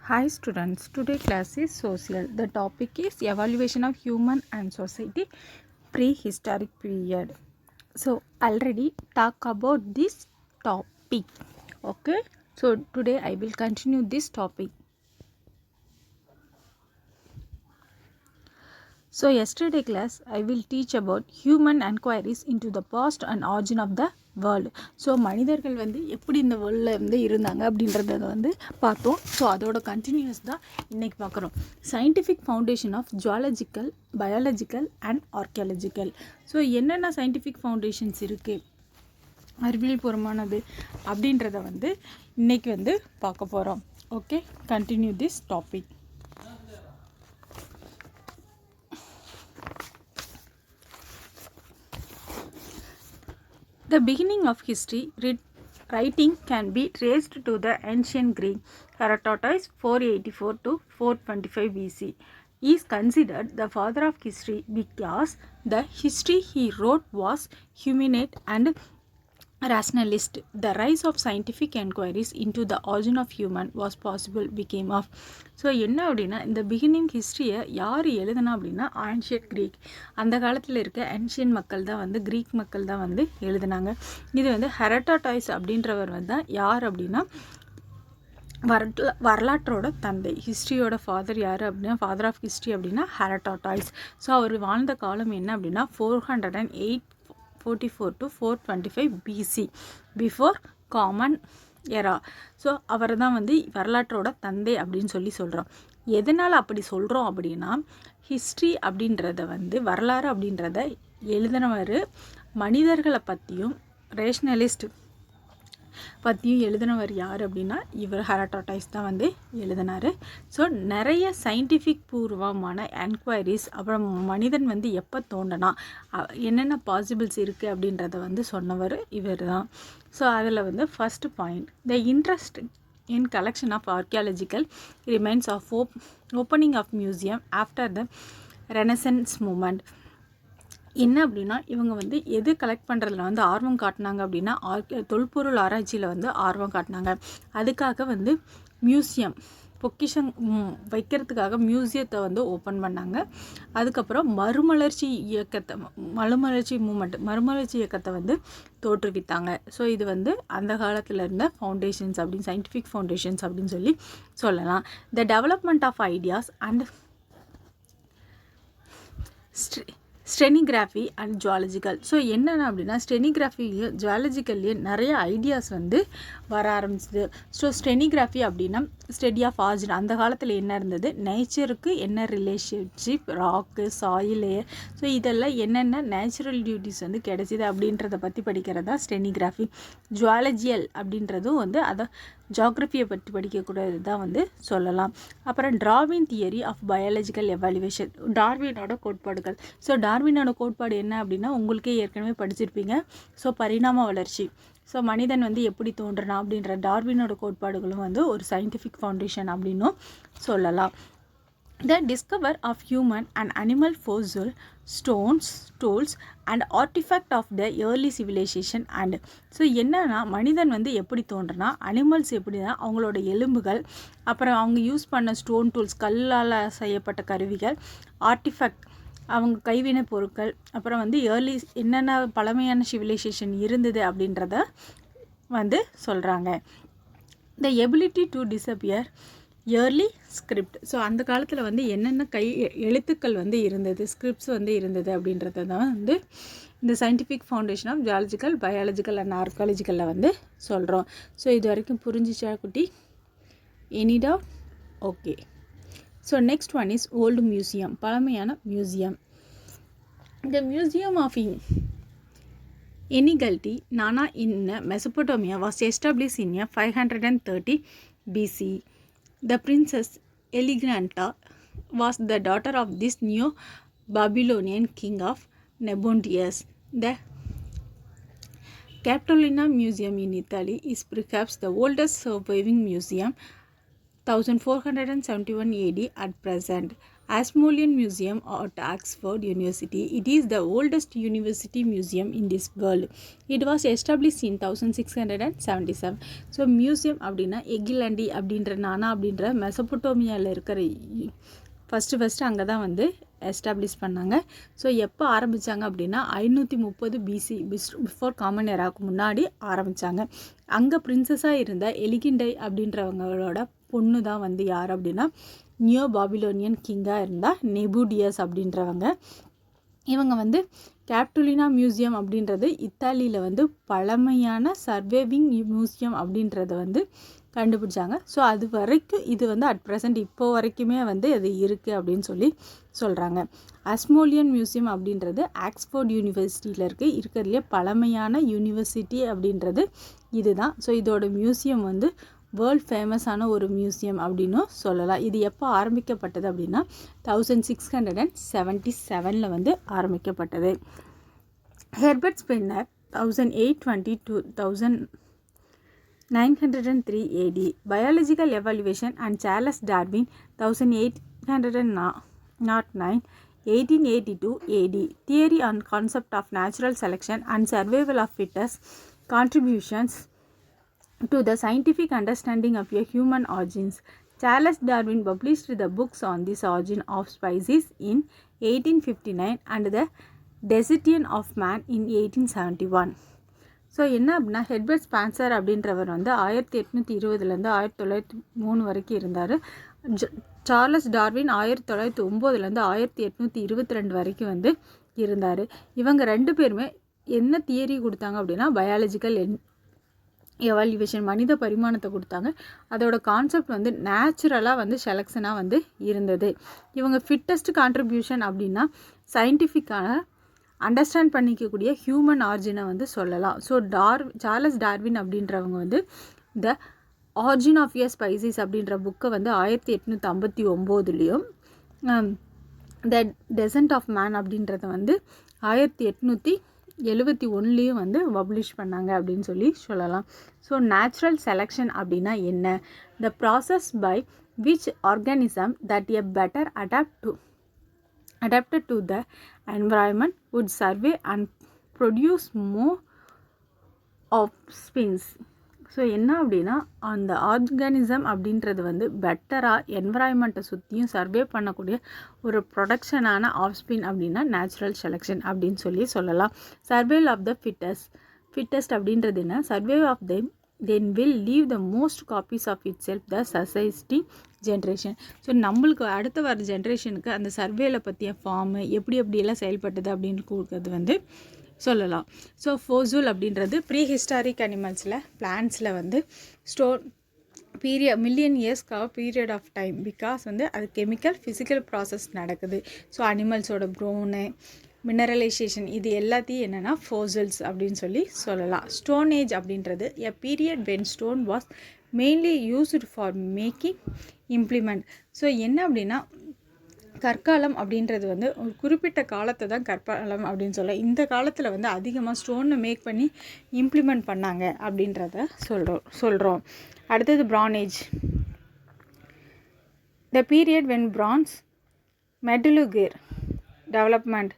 Hi students, today class is social. The topic is evaluation of human and society prehistoric period. So already talk about this topic. Okay. So today I will continue this topic. So yesterday class I will teach about human enquiries into the past and origin of the world. So மனிதர்கள் வந்து எப்படி இந்த வேர்ல்டில் இருந்து இருந்தாங்க அப்படின்றத வந்து பார்த்தோம். ஸோ அதோட கண்டினியூஸ் தான் இன்றைக்கி பார்க்குறோம். Scientific foundation of zoological, biological and archaeological. So என்னென்ன சயின்டிஃபிக் ஃபவுண்டேஷன்ஸ் இருக்குது, அறிவியல் பூர்வமானது அப்படின்றத வந்து இன்றைக்கி வந்து பார்க்க போகிறோம். Okay, continue this topic. The beginning of history writing can be traced to the ancient Greek Herodotus 484 to 425 BC. He is considered the father of history because the history he wrote was humanist and rationalist. The rise of scientific enquiries into the origin of human was possible became of. So என்ன அப்படின்னா, இந்த beginning ஹிஸ்ட்ரியை யார் எழுதுனா அப்படின்னா ancient creek. அந்த காலத்தில் இருக்க ஆன்ஷியன் மக்கள் தான் வந்து, க்ரீக் மக்கள் தான் வந்து எழுதுனாங்க. இது வந்து ஹெரோடாட்டஸ் அப்படின்றவர் வந்து யார் அப்படின்னா வரலாற்றோட தந்தை, ஹிஸ்ட்ரியோட ஃபாதர் யார் அப்படின்னா, ஃபாதர் ஆஃப் ஹிஸ்ட்ரி அப்படின்னா ஹெரோடாட்டஸ். ஸோ அவர் வாழ்ந்த காலம் என்ன அப்படின்னா 444 to 425 BC, before common எரா. So அவரை தான் வந்து வரலாற்றோட தந்தை அப்படின்னு சொல்கிறோம். எதனால் அப்படி சொல்கிறோம் அப்படின்னா, ஹிஸ்ட்ரி அப்படின்றத வந்து, வரலாறு அப்படின்றத எழுதினவர் மனிதர்களை பற்றியும் ரேஷ்னலிஸ்ட் பற்றியும் எழுதினவர் யார் அப்படின்னா இவர் ஹெரோடாட்டஸ் தான் வந்து எழுதினார். ஸோ நிறைய சயின்டிஃபிக் பூர்வமான என்கொயரிஸ், அப்புறம் மனிதன் வந்து எப்போ தோண்டனா, என்னென்ன பாசிபிள்ஸ் இருக்குது அப்படின்றத வந்து சொன்னவர் இவர் தான். ஸோ அதில் வந்து first point, the interest in collection of archaeological remains of opening of museum after the renaissance moment. என்ன அப்படின்னா, இவங்க வந்து எது கலெக்ட் பண்ணுறதுல வந்து ஆர்வம் காட்டினாங்க அப்படின்னா, தொல்பொருள் ஆராய்ச்சியில் வந்து ஆர்வம் காட்டினாங்க. அதுக்காக வந்து மியூசியம், பொக்கிஷம் வைக்கிறதுக்காக மியூசியத்தை வந்து ஓப்பன் பண்ணாங்க. அதுக்கப்புறம் மறுமலர்ச்சி இயக்கத்தை வந்து தோற்றுவித்தாங்க. ஸோ இது வந்து அந்த காலத்தில் இருந்த ஃபவுண்டேஷன்ஸ் அப்படின்னு, சயின்டிஃபிக் ஃபவுண்டேஷன்ஸ் அப்படின்னு சொல்லலாம். The development of ideas and stratigraphy and zoological. So என்னென்ன அப்படின்னா, ஸ்டெனிகிராஃபிலையும் ஜுவாலஜிக்கல்லையும் நிறைய ஐடியாஸ் வந்து வர ஆரம்பிச்சிது. ஸோ ஸ்டெனிகிராஃபி அப்படின்னா ஸ்டடி ஆஃப் ஆர்ஜின். அந்த காலத்தில் என்ன இருந்தது, நேச்சருக்கு என்ன ரிலேஷன்ஷிப், ராக்கு, சாயில், ஏர், ஸோ இதெல்லாம் என்னென்ன நேச்சுரல் டியூட்டிஸ் வந்து கிடைச்சிது அப்படின்றத பற்றி படிக்கிறது தான் ஸ்டெனிகிராஃபி. ஜுவாலஜியல் அப்படின்றதும் வந்து அதை ஜாகிரஃபியை பற்றி படிக்கக்கூடாது தான் வந்து சொல்லலாம். அப்புறம் Darwin theory of biological evaluation, டார்வினோட கோட்பாடுகள். ஸோ டார்வினோட கோட்பாடு என்ன அப்படின்னா உங்களுக்கே ஏற்கனவே படிச்சிருப்பீங்க. ஸோ பரிணாம வளர்ச்சி, ஸோ மனிதன் வந்து எப்படி தோன்றுனா அப்படின்ற டார்வினோட கோட்பாடுகளும் வந்து ஒரு சயின்டிஃபிக் ஃபவுண்டேஷன் அப்படின்னும் சொல்லலாம். The discover of human and animal fossil, stones, tools and artifact of the early civilization and. So என்னன்னா, மனிதன் வந்து எப்படி தோன்றுனா, அனிமல்ஸ் எப்படின்னா அவங்களோட எலும்புகள், அப்புறம் அவங்க யூஸ் பண்ண ஸ்டோன் டூல்ஸ், கல்லால் செய்யப்பட்ட கருவிகள், ஆர்டிஃபேக்ட் அவங்க கைவினை பொருட்கள், அப்புறம் வந்து ஏர்லி என்னென்ன பழமையான சிவிலைசேஷன் இருந்தது அப்படின்றத வந்து சொல்கிறாங்க. The ability to disappear early script. So அந்த காலத்தில் வந்து என்னென்ன எழுத்துக்கள் வந்து இருந்தது, ஸ்கிரிப்ட்ஸ் வந்து இருந்தது அப்படின்றத தான் வந்து இந்த scientific foundation of zoological, biological and ஆர்காலஜிக்கலில் வந்து சொல்கிறோம். ஸோ இது வரைக்கும் புரிஞ்சிச்சா குட்டி? Any doubt? Okay. So next one is old museum, பழமையான museum. The museum of Enigalti Nana in Mesopotamia was established in 530 BC. The princess Elegranta was the daughter of this Neo-Babylonian king of Nabonidus. The Capitolina Museum in Italy is perhaps the oldest surviving museum, 1471 AD at present. Ashmolean Museum at Oxford University. It is the oldest university museum in this world. It was established in 1677. So museum அப்படின்னா எகிலண்டி அப்படின்ற நானா அப்படின்ற மெசபொட்டோமியாவில் இருக்கிற first அங்கே தான் வந்து establish பண்ணாங்க. So எப்போ ஆரம்பித்தாங்க அப்படின்னா 530 BC பிஃபோர் காமன் எராவுக்கு முன்னாடி ஆரம்பித்தாங்க. அங்கே பிரின்சஸாக இருந்த எலிகிண்டை அப்படின்றவங்களோட பொண்ணு தான் வந்து யார் அப்படின்னா நியோ பாபிலோனியன் கிங்காக இருந்தால் நெபுடியஸ் அப்படின்றவங்க. இவங்க வந்து கேப்டுலினா மியூசியம் அப்படின்றது இத்தாலியில் வந்து பழமையான சர்வேவிங் மியூசியம் அப்படின்றத வந்து கண்டுபிடிச்சாங்க. ஸோ அது வரைக்கும் இது வந்து அட் ப்ரெசண்ட் இப்போ வரைக்குமே வந்து அது இருக்குது அப்படின்னு சொல்கிறாங்க. அஸ்மோலியன் மியூசியம் அப்படின்றது ஆக்ஸ்ஃபோர்ட் யூனிவர்சிட்டியில் இருக்கிறதுலே பழமையான யூனிவர்சிட்டி அப்படின்றது இதுதான். ஸோ இதோட மியூசியம் வந்து வேர்ல்ட் ஃபேமஸான ஒரு மியூசியம் அப்படின்னும் சொல்லலாம். இது எப்போ ஆரம்பிக்கப்பட்டது அப்படின்னா 1677 வந்து ஆரம்பிக்கப்பட்டது. Herbert Spencer 1820 to 1903 AD. Biological evaluation and Charles Darwin 1809 1882 AD. Theory and concept of natural selection and survival of fittest. Contributions to the scientific understanding of your human origins. Charles Darwin published the books on this origin of species in 1859 and the Descent of Man in 1871. So என்ன அப்படின்னா Herbert Spencer அப்படின்றவர் வந்து 1820 1903 வரைக்கும் இருந்தார். Charles Darwin 1909 1822 வரைக்கும் வந்து இருந்தார். இவங்க ரெண்டு பேருமே என்ன தியரி கொடுத்தாங்க அப்படின்னா பயாலஜிக்கல் எவால்யூவேஷன் மனித பரிமாணத்தை கொடுத்தாங்க. அதோட கான்செப்ட் வந்து நேச்சுரலாக வந்து செலக்ஷனாக வந்து இருந்தது. இவங்க ஃபிட்டஸ்ட் கான்ட்ரிபியூஷன் அப்படின்னா சயின்டிஃபிக்கான அண்டர்ஸ்டாண்ட் பண்ணிக்கக்கூடிய ஹியூமன் ஆரிஜினை வந்து சொல்லலாம். ஸோ சார்லஸ் டார்வின் அப்படின்றவங்க வந்து the origin of a species அப்படின்ற புக்கை வந்து 1859 த டெசன்ட் ஆஃப் மேன் அப்படின்றத வந்து 1871 வந்து பப்ளிஷ் பண்ணாங்க அப்படின்னு சொல்லலாம். ஸோ நேச்சுரல் செலெக்ஷன் அப்படின்னா என்ன? The process by which organism that a better adapted to the environment would survive and produce more offspring. So என்ன அப்படின்னா அந்த ஆர்கானிசம் அப்படின்றது வந்து பெட்டராக என்வரான்மெண்ட்டை சுற்றியும் சர்வே பண்ணக்கூடிய ஒரு ப்ரொடக்ஷனான ஆஃப்ஸ்பின் அப்படின்னா நேச்சுரல் செலெக்ஷன் அப்படின்னு சொல்லலாம். சர்வேல் ஆஃப் த ஃபிட்டஸ்ட் அப்படின்றது என்ன? Survey of then will leave the most copies of itself the society generation. So நம்மளுக்கு அடுத்த வர ஜென்ரேஷனுக்கு அந்த சர்வேல பற்றிய ஃபார்மு எப்படியெல்லாம் செயல்பட்டது அப்படின்னு கொடுக்குறது வந்து சொல்லலாம். ஸோ ஃபோசூல் அப்படின்றது ப்ரீ ஹிஸ்டாரிக் அனிமல்ஸில் பிளான்ஸில் வந்து மில்லியன் இயர்ஸ்க்காக பீரியட் ஆஃப் டைம் பிகாஸ் வந்து அது கெமிக்கல் ஃபிசிக்கல் ப்ராசஸ் நடக்குது. ஸோ அனிமல்ஸோட ப்ரோனு மினரலைசேஷன் இது எல்லாத்தையும் என்னென்னா ஃபோசல்ஸ் அப்படின்னு சொல்லலாம். ஸ்டோன் ஏஜ் அப்படின்றது a period when stone was mainly used for making implement. So என்ன அப்படின்னா கற்காலம் அப்படின்றது வந்து ஒரு குறிப்பிட்ட காலத்தை தான் கற்காலம் அப்படின்னு இந்த காலத்தில் வந்து அதிகமாக ஸ்டோனை மேக் பண்ணி இம்ப்ளிமெண்ட் பண்ணாங்க அப்படின்றத சொல்கிறோம். அடுத்தது bronze age, the period when bronze metallurgy development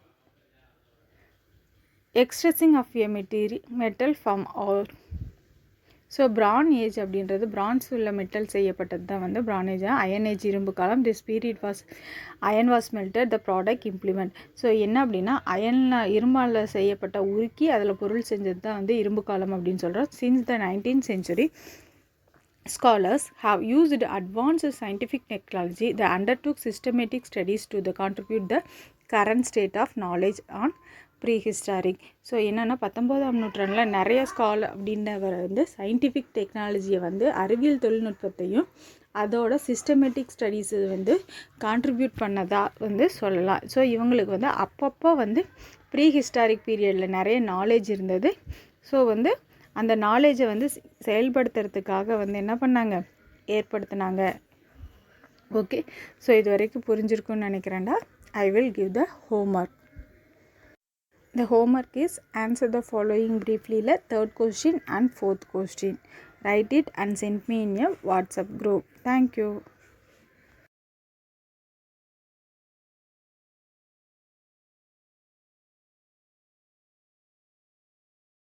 extracting of a metal from ore. So bronze age அப்படின்றது பிரான்ஸ் உள்ள மெட்டல் செய்யப்பட்டது தான் வந்து பிரான் ஏஜ். அயன் ஏஜ் இரும்பு காலம், this period was iron was melted the product implement. So என்ன அப்படின்னா இரும்பால் செய்யப்பட்ட உருக்கி அதில் பொருள் செஞ்சது தான் வந்து இரும்பு காலம் அப்படின்னு சொல்கிறோம். Since the 19th century scholars have used advanced scientific technology that undertook systematic studies to contribute the current state of knowledge on prehistoric. So என்னென்னா 19ஆம் நூற்றாண்டில் நிறைய ஸ்காலர் அப்படின்றவர் வந்து சயின்டிஃபிக் டெக்னாலஜியை வந்து அறிவியல் தொழில்நுட்பத்தையும் அதோட சிஸ்டமேட்டிக் ஸ்டடீஸு வந்து கான்ட்ரிபியூட் பண்ணதாக வந்து சொல்லலாம். ஸோ இவங்களுக்கு வந்து அப்பப்போ வந்து ப்ரீஹிஸ்டாரிக் பீரியடில் நிறைய நாலேஜ் இருந்தது. ஸோ வந்து அந்த நாலேஜை வந்து செயல்படுத்துறதுக்காக வந்து என்ன பண்ணாங்க, ஏற்படுத்தினாங்க. ஓகே, ஸோ இது வரைக்கும் புரிஞ்சிருக்குன்னு நினைக்கிறேன்டா. I will give the homework. The homework is answer the following briefly. Third question and fourth question. Write it and send me in your WhatsApp group. Thank you.